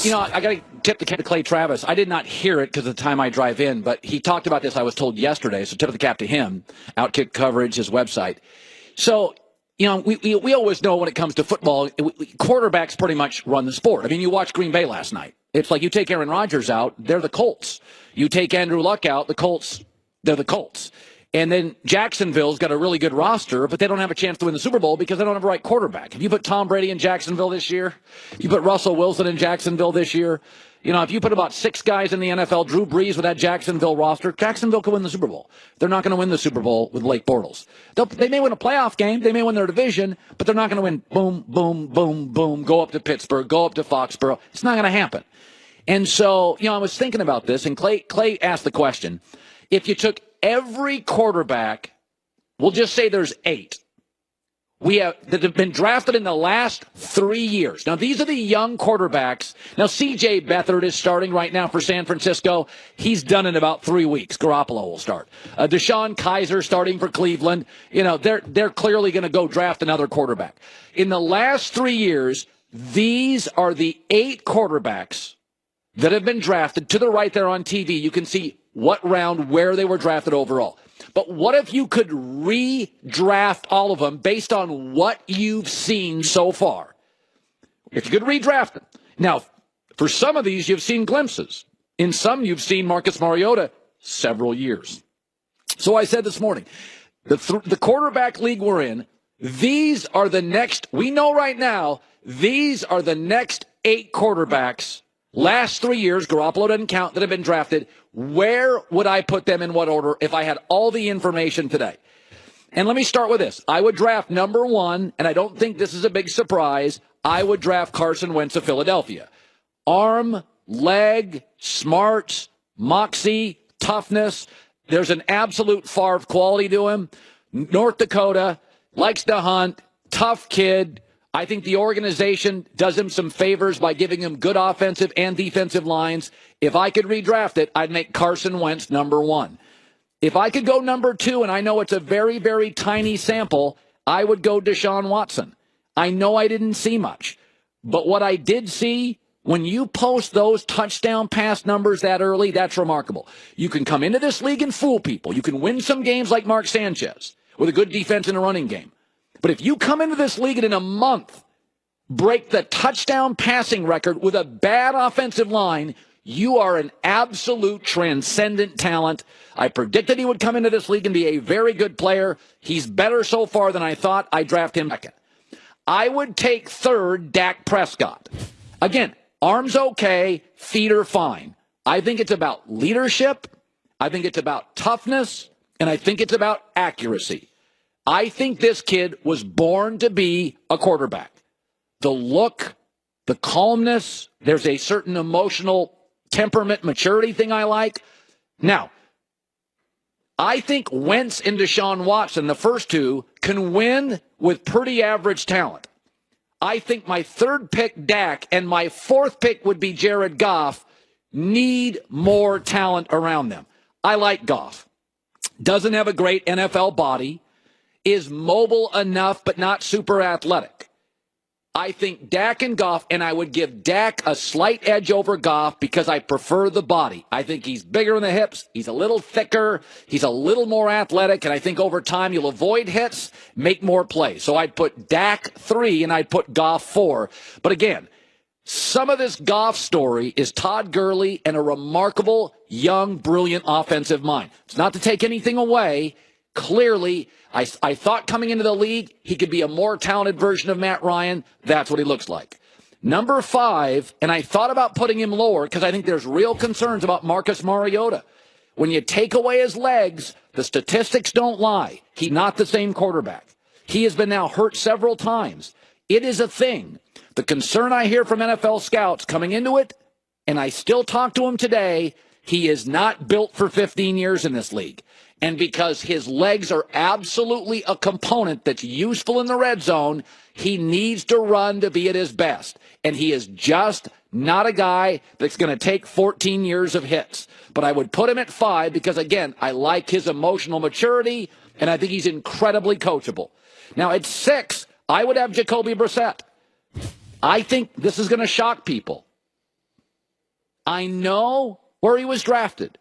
I got to tip the cap to Clay Travis. I did not hear it because of the time I drive in, but he talked about this, I was told yesterday, so tip of the cap to him. Outkick Coverage, his website. So, we always know when it comes to football, quarterbacks pretty much run the sport. I mean, you watched Green Bay last night. It's like you take Aaron Rodgers out, they're the Colts. You take Andrew Luck out, the Colts, they're the Colts. And then Jacksonville's got a really good roster, but they don't have a chance to win the Super Bowl because they don't have a right quarterback. If you put Tom Brady in Jacksonville this year, if you put Russell Wilson in Jacksonville this year, if you put about 6 guys in the NFL, Drew Brees with that Jacksonville roster, Jacksonville could win the Super Bowl. They're not going to win the Super Bowl with Blake Bortles. They may win a playoff game, they may win their division, but they're not going to win boom, boom, boom, boom, go up to Pittsburgh, go up to Foxborough. It's not going to happen. And so, I was thinking about this, and Clay asked the question, if you took every quarterback, we'll just say there's 8, that have been drafted in the last 3 years. Now, these are the young quarterbacks. Now, C.J. Beathard is starting right now for San Francisco. He's done in about 3 weeks. Garoppolo will start. Deshaun Kaiser starting for Cleveland. They're clearly going to go draft another quarterback. In the last 3 years, these are the 8 quarterbacks that have been drafted. To the right there on TV, you can see what round, where they were drafted overall. But what if you could redraft all of them based on what you've seen so far? If you could redraft them. Now, for some of these, you've seen glimpses. In some, you've seen Marcus Mariota several years. So I said this morning, the quarterback league we're in, these are the next, we know right now, these are the next 8 quarterbacks. Last 3 years, Garoppolo doesn't count, that have been drafted. Where would I put them in what order if I had all the information today? And let me start with this. I would draft number 1, and I don't think this is a big surprise, I would draft Carson Wentz of Philadelphia. Arm, leg, smarts, moxie, toughness. There's an absolute Favre quality to him. North Dakota, likes to hunt, tough kid. I think the organization does him some favors by giving him good offensive and defensive lines. If I could redraft it, I'd make Carson Wentz number 1. If I could go number 2, and I know it's a very, very tiny sample, I would go Deshaun Watson. I know I didn't see much, but what I did see, when you post those touchdown pass numbers that early, that's remarkable. You can come into this league and fool people. You can win some games like Mark Sanchez with a good defense and a running game. But if you come into this league and in a month break the touchdown passing record with a bad offensive line, you are an absolute transcendent talent. I predicted he would come into this league and be a very good player. He's better so far than I thought. I draft him second. I would take 3rd Dak Prescott. Again, arms okay, feet are fine. I think it's about leadership. I think it's about toughness. And I think it's about accuracy. I think this kid was born to be a quarterback. The look, the calmness, there's a certain emotional temperament, maturity thing I like. Now, I think Wentz and Deshaun Watson, the first 2, can win with pretty average talent. I think my 3rd pick, Dak, and my 4th pick would be Jared Goff, need more talent around them. I like Goff. Doesn't have a great NFL body. Is mobile enough, but not super athletic. I think Dak and Goff, and I would give Dak a slight edge over Goff because I prefer the body. I think he's bigger in the hips. He's a little thicker. He's a little more athletic, and I think over time you'll avoid hits, make more plays. So I'd put Dak 3, and I'd put Goff 4. But again, some of this Goff story is Todd Gurley and a remarkable, young, brilliant offensive mind. It's not to take anything away. Clearly, I thought coming into the league, he could be a more talented version of Matt Ryan. That's what he looks like. Number 5, and I thought about putting him lower because I think there's real concerns about Marcus Mariota. When you take away his legs, the statistics don't lie. He's not the same quarterback. He has been now hurt several times. It is a thing. The concern I hear from NFL scouts coming into it, and I still talk to him today, he is not built for 15 years in this league. And because his legs are absolutely a component that's useful in the red zone, he needs to run to be at his best. And he is just not a guy that's going to take 14 years of hits. But I would put him at 5 because, again, I like his emotional maturity, and I think he's incredibly coachable. Now, at 6, I would have Jacoby Brissett. I think this is going to shock people. I know where he was drafted.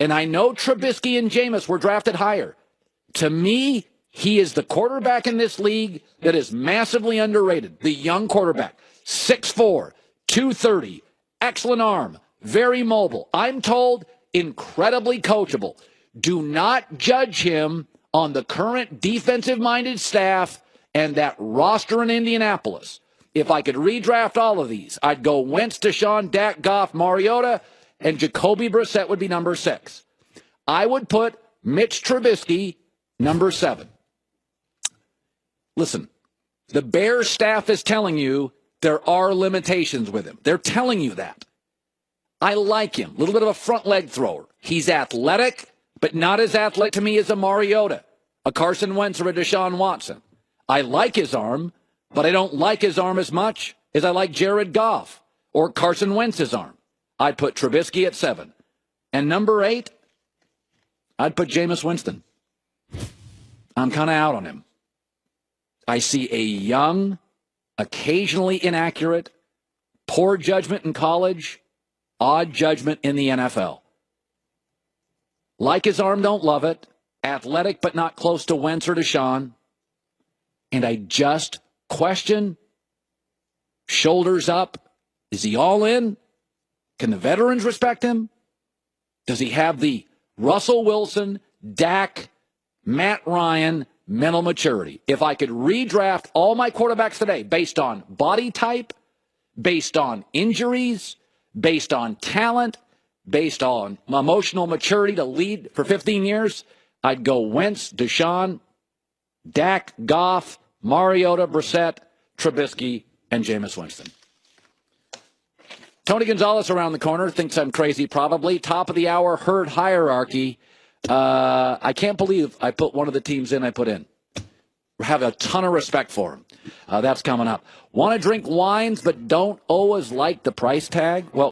And I know Trubisky and Jameis were drafted higher. To me, he is the quarterback in this league that is massively underrated. The young quarterback, 6'4", 230, excellent arm, very mobile. I'm told incredibly coachable. Do not judge him on the current defensive-minded staff and that roster in Indianapolis. If I could redraft all of these, I'd go Wentz, Deshaun, Dak, Goff, Mariota, and Jacoby Brissett would be number 6. I would put Mitch Trubisky number 7. Listen, the Bears staff is telling you there are limitations with him. They're telling you that. I like him. A little bit of a front leg thrower. He's athletic, but not as athletic to me as a Mariota, a Carson Wentz, or a Deshaun Watson. I like his arm, but I don't like his arm as much as I like Jared Goff or Carson Wentz's arm. I'd put Trubisky at 7. And number 8, I'd put Jameis Winston. I'm kind of out on him. I see a young, occasionally inaccurate, poor judgment in college, odd judgment in the NFL. Like his arm, don't love it. Athletic, but not close to Wentz or Deshaun. And I just question, shoulders up, is he all in? Can the veterans respect him? Does he have the Russell Wilson, Dak, Matt Ryan mental maturity? If I could redraft all my quarterbacks today based on body type, based on injuries, based on talent, based on emotional maturity to lead for 15 years, I'd go Wentz, Deshaun, Dak, Goff, Mariota, Brissett, Trubisky, and Jameis Winston. Tony Gonzalez around the corner thinks I'm crazy, probably. Top of the hour, herd hierarchy. I can't believe I put one of the teams in I put in. Have a ton of respect for him. That's coming up. Want to drink wines but don't always like the price tag? Well,